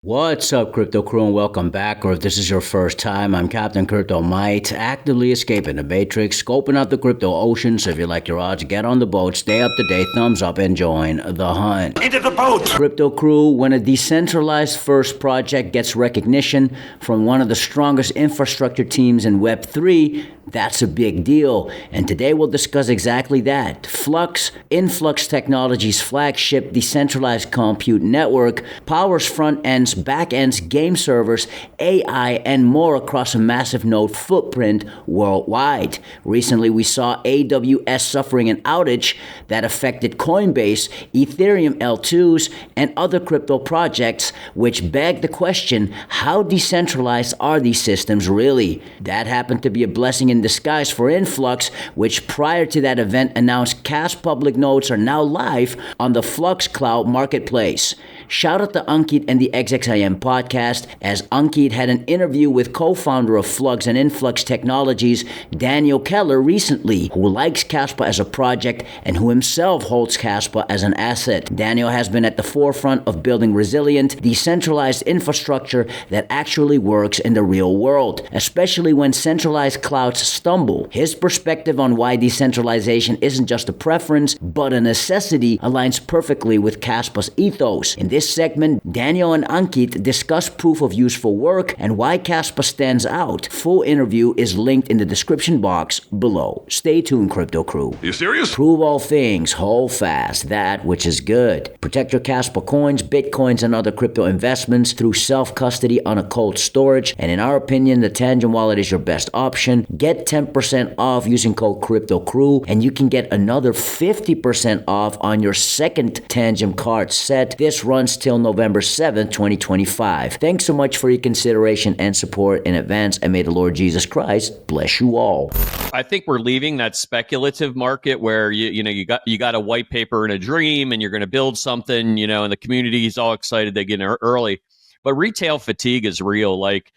What's up, Crypto Crew, and welcome back. Or if this is your first time, I'm Captain Crypto Mite, actively escaping the matrix, scoping out the crypto ocean. So if you like your odds, get on the boat, stay up to date, thumbs up, and join the hunt. Into the boat! Crypto Crew, when a decentralized-first project gets recognition from one of the strongest infrastructure teams in Web3, that's a big deal. And today we'll discuss exactly that. Flux Technologies' flagship decentralized compute network powers front ends, back ends, game servers, AI, and more across a massive node footprint worldwide. Recently, we saw AWS suffering an outage that affected Coinbase, Ethereum L2s, and other crypto projects, which begged the question, how decentralized are these systems really? That happened to be a blessing in disguise for Influx, which prior to that event announced Casp public nodes are now live on the Flux Cloud marketplace. Shout out to Ankit and the XXIM Podcast, as Ankit had an interview with co-founder of Flux and Influx Technologies, Daniel Keller, recently, who likes Kaspa as a project and who himself holds Kaspa as an asset. Daniel has been at the forefront of building resilient, decentralized infrastructure that actually works in the real world, especially when centralized clouds stumble. His perspective on why decentralization isn't just a preference, but a necessity aligns perfectly with Kaspa's ethos. In this segment, Daniel and Ankit discuss proof of useful work and why Kaspa stands out. Full interview is linked in the description box below. Stay tuned, Crypto Crew. You serious? Prove all things, hold fast, that which is good. Protect your Kaspa coins, bitcoins, and other crypto investments through self-custody on a cold storage. And in our opinion, the Tangent wallet is your best option. Get 10% off using code Crypto Crew, and you can get another 50% off on your second Tangent card set. This runs till November 7th, 2025. Thanks so much for your consideration and support in advance, and may the Lord Jesus Christ bless you all. I think we're leaving that speculative market where you got a white paper and a dream, and you're going to build something, and the community is all excited, they get in early. But retail fatigue is real. Like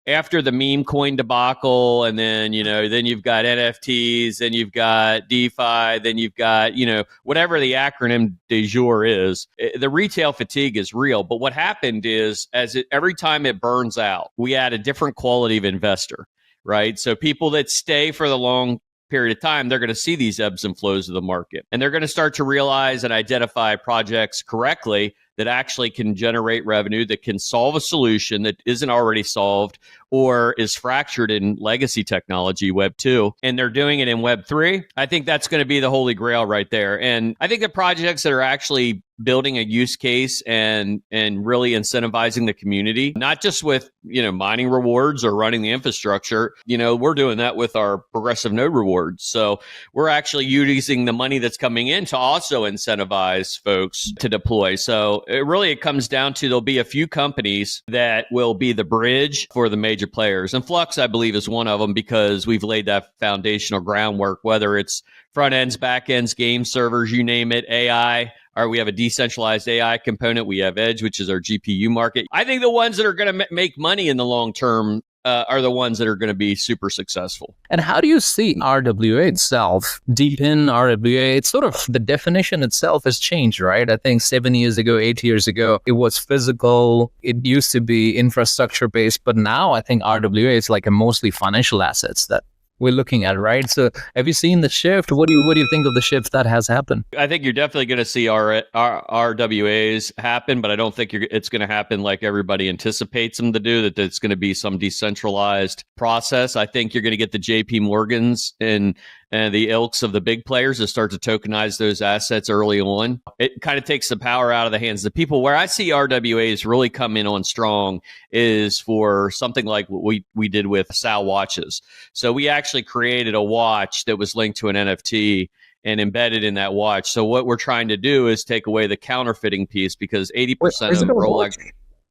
after the meme coin debacle, and then you've got NFTs, then you've got DeFi, then you've got whatever the acronym du jour is. The retail fatigue is real. But what happened is, every time it burns out, we add a different quality of investor, right? So people that stay for the long period of time, they're going to see these ebbs and flows of the market, and they're going to start to realize and identify projects correctly that actually can generate revenue, that can solve a solution that isn't already solved or is fractured in legacy technology, Web 2, and they're doing it in Web 3. I think that's going to be the holy grail right there. And I think the projects that are actually building a use case and really incentivizing the community, not just with, mining rewards or running the infrastructure, we're doing that with our progressive node rewards. So we're actually using the money that's coming in to also incentivize folks to deploy. So it comes down to, there'll be a few companies that will be the bridge for the major players. And Flux, I believe, is one of them, because we've laid that foundational groundwork, whether it's front ends, back ends, game servers, you name it, AI. We have a decentralized AI component. We have Edge, which is our GPU market. I think the ones that are going to make money in the long term are the ones that are going to be super successful. And how do you see RWA itself? Deep in RWA, it's sort of, the definition itself has changed, right? I think 7 years ago, 8 years ago, it was physical. It used to be infrastructure based, but now I think RWA is like a mostly financial assets that we're looking at, right? So have you seen the shift? What do you think of the shift that has happened? I think you're definitely going to see our RWAs happen, but I don't think it's going to happen like everybody anticipates them to do, that it's going to be some decentralized process. I think you're going to get the JP Morgans and the ilks of the big players to start to tokenize those assets early on. It kind of takes the power out of the hands of the people. Where I see RWAs really come in on strong is for something like what we did with Sal watches. So we actually created a watch that was linked to an NFT and embedded in that watch. So what we're trying to do is take away the counterfeiting piece, because 80% of Rolex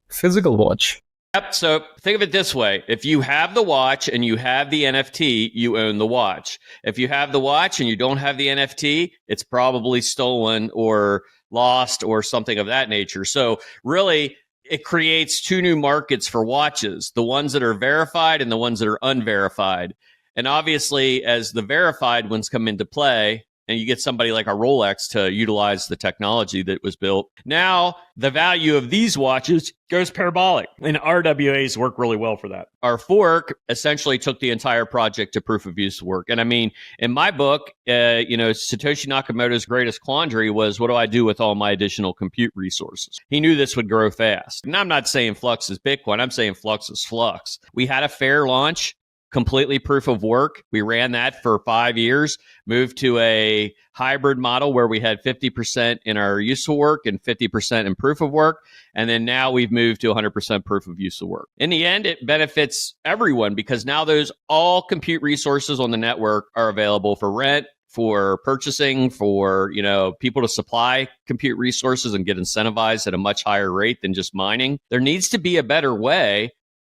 physical watch. Yep. So think of it this way. If you have the watch and you have the NFT, you own the watch. If you have the watch and you don't have the NFT, it's probably stolen or lost or something of that nature. So really, it creates two new markets for watches, the ones that are verified and the ones that are unverified. And obviously, as the verified ones come into play, and you get somebody like a Rolex to utilize the technology that was built. Now, the value of these watches goes parabolic, and RWAs work really well for that. Our fork essentially took the entire project to proof of use work. And I mean, in my book, Satoshi Nakamoto's greatest quandary was, what do I do with all my additional compute resources? He knew this would grow fast. And I'm not saying Flux is Bitcoin. I'm saying Flux is Flux. We had a fair launch, completely proof of work. We ran that for 5 years, moved to a hybrid model where we had 50% in our useful work and 50% in proof of work. And then now we've moved to 100% proof of useful work. In the end, it benefits everyone because now those all compute resources on the network are available for rent, for purchasing, for people to supply compute resources and get incentivized at a much higher rate than just mining. There needs to be a better way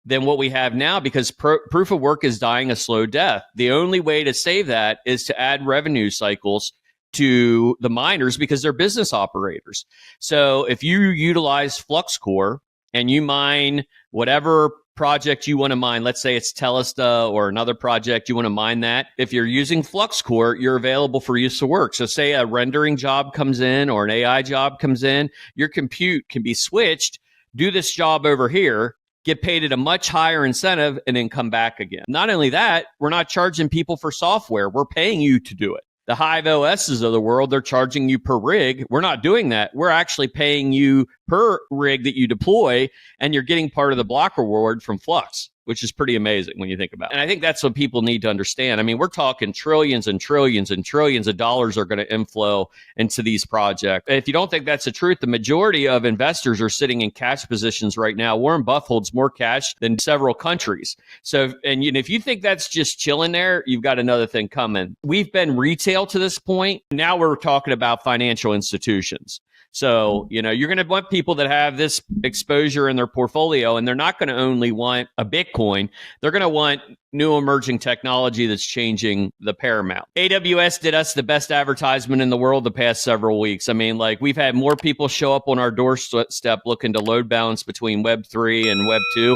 than what we have now because proof of work is dying a slow death. The only way to save that is to add revenue cycles to the miners because they're business operators. So if you utilize Flux Core and you mine whatever project you want to mine, let's say it's Telesta or another project, you want to mine that. If you're using Flux Core, you're available for use of work. So say a rendering job comes in or an AI job comes in, your compute can be switched, do this job over here, get paid at a much higher incentive, and then come back again. Not only that, we're not charging people for software. We're paying you to do it. The Hive OSs of the world, they're charging you per rig. We're not doing that. We're actually paying you per rig that you deploy, and you're getting part of the block reward from Flux, which is pretty amazing when you think about it. And I think that's what people need to understand. I mean, we're talking trillions and trillions and trillions of dollars are going to inflow into these projects. If you don't think that's the truth, the majority of investors are sitting in cash positions right now. Warren Buffett holds more cash than several countries. So, and if you think that's just chilling there, you've got another thing coming. We've been retail to this point. Now we're talking about financial institutions. So, you're going to want people that have this exposure in their portfolio, and they're not going to only want a Bitcoin. They're going to want new emerging technology that's changing the paramount. AWS did us the best advertisement in the world the past several weeks. I mean, we've had more people show up on our doorstep looking to load balance between Web3 and Web2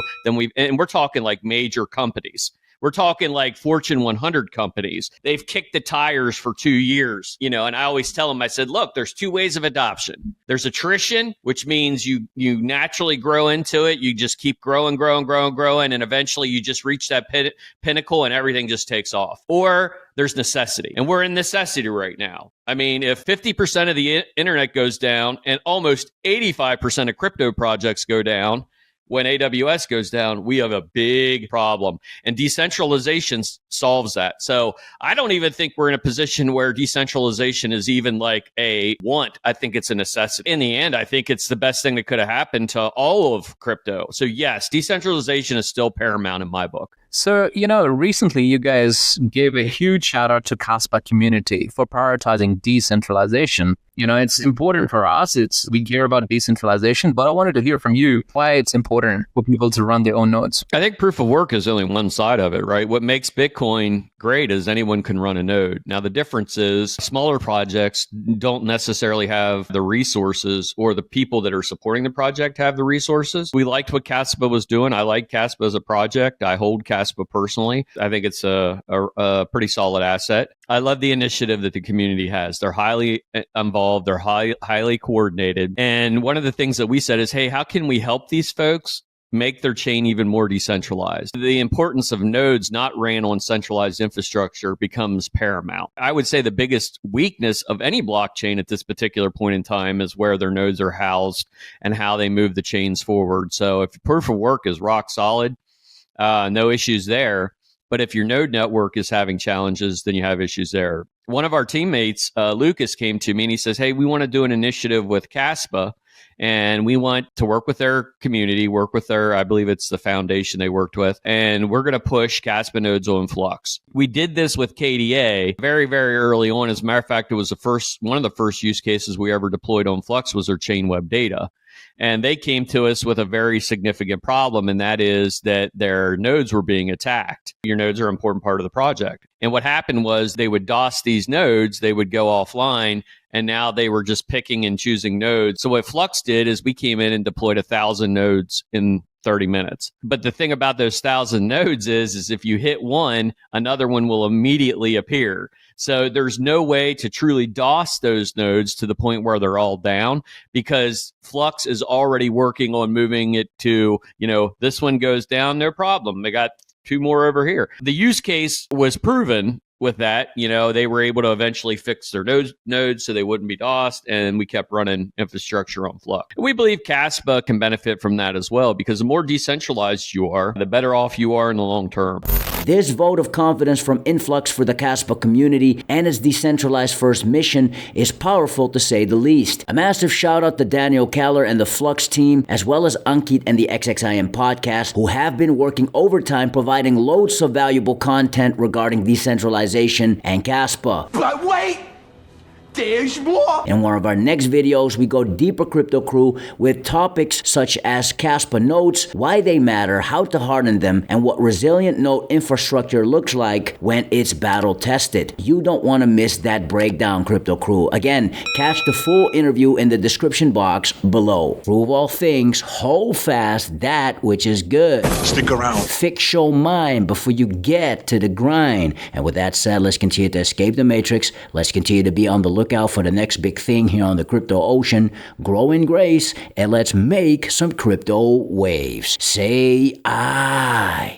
and we're talking major companies. We're talking Fortune 100 companies. They've kicked the tires for 2 years, and I always tell them, I said, look, there's two ways of adoption. There's attrition, which means you naturally grow into it. You just keep growing, and eventually you just reach that pinnacle and everything just takes off. Or there's necessity. And we're in necessity right now. I mean, if 50% of the internet goes down and almost 85% of crypto projects go down, when AWS goes down, we have a big problem. And decentralization solves that. So I don't even think we're in a position where decentralization is even a want. I think it's a necessity. In the end, I think it's the best thing that could have happened to all of crypto. So yes, decentralization is still paramount in my book. So, recently you guys gave a huge shout out to Kaspa community for prioritizing decentralization. It's important for us. We care about decentralization, but I wanted to hear from you why it's important for people to run their own nodes. I think proof of work is only one side of it, right? What makes Bitcoin great is anyone can run a node. Now, the difference is smaller projects don't necessarily have the resources, or the people that are supporting the project have the resources. We liked what Kaspa was doing. I like Kaspa as a project. I hold Kaspa personally. I think it's a pretty solid asset. I love the initiative that the community has. They're highly involved. They're highly coordinated. And one of the things that we said is, hey, how can we help these folks make their chain even more decentralized? The importance of nodes not ran on centralized infrastructure becomes paramount. I would say the biggest weakness of any blockchain at this particular point in time is where their nodes are housed and how they move the chains forward. So if proof of work is rock solid, no issues there. But if your node network is having challenges, then you have issues there. One of our teammates, Lucas, came to me and he says, hey, we want to do an initiative with Kaspa, and we want to work with their community, work with their, I believe it's the foundation they worked with, and we're going to push Kaspa nodes on Flux. We did this with KDA very, very early on. As a matter of fact, it was one of the first use cases we ever deployed on Flux was their chain web data. And they came to us with a very significant problem, and that is that their nodes were being attacked. Your nodes are an important part of the project. And what happened was they would DOS these nodes, they would go offline, and now they were just picking and choosing nodes. So what Flux did is we came in and deployed 1,000 nodes in 30 minutes. But the thing about those 1,000 nodes is if you hit one, another one will immediately appear. So there's no way to truly DOS those nodes to the point where they're all down, because Flux is already working on moving it to, this one goes down, no problem. They got 2 more over here. The use case was proven with that. They were able to eventually fix their nodes so they wouldn't be DOSed, and we kept running infrastructure on Flux. And we believe Kaspa can benefit from that as well, because the more decentralized you are, the better off you are in the long term. This vote of confidence from Influx for the Kaspa community and its decentralized first mission is powerful, to say the least. A massive shout out to Daniel Keller and the Flux team, as well as Ankit and the XXIM Podcast, who have been working overtime providing loads of valuable content regarding decentralization and Kaspa. But wait! There's more! In one of our next videos, we go deeper, Crypto Crew, with topics such as Kaspa nodes, why they matter, how to harden them, and what resilient node infrastructure looks like when it's battle tested. You don't want to miss that breakdown, Crypto Crew. Again, catch the full interview in the description box below. Prove all things, hold fast that which is good. Stick around. Fix your mind before you get to the grind. And with that said, let's continue to escape the matrix. Let's continue to be on the look out for the next big thing here on the crypto ocean. Grow in grace, and let's make some crypto waves. Say I.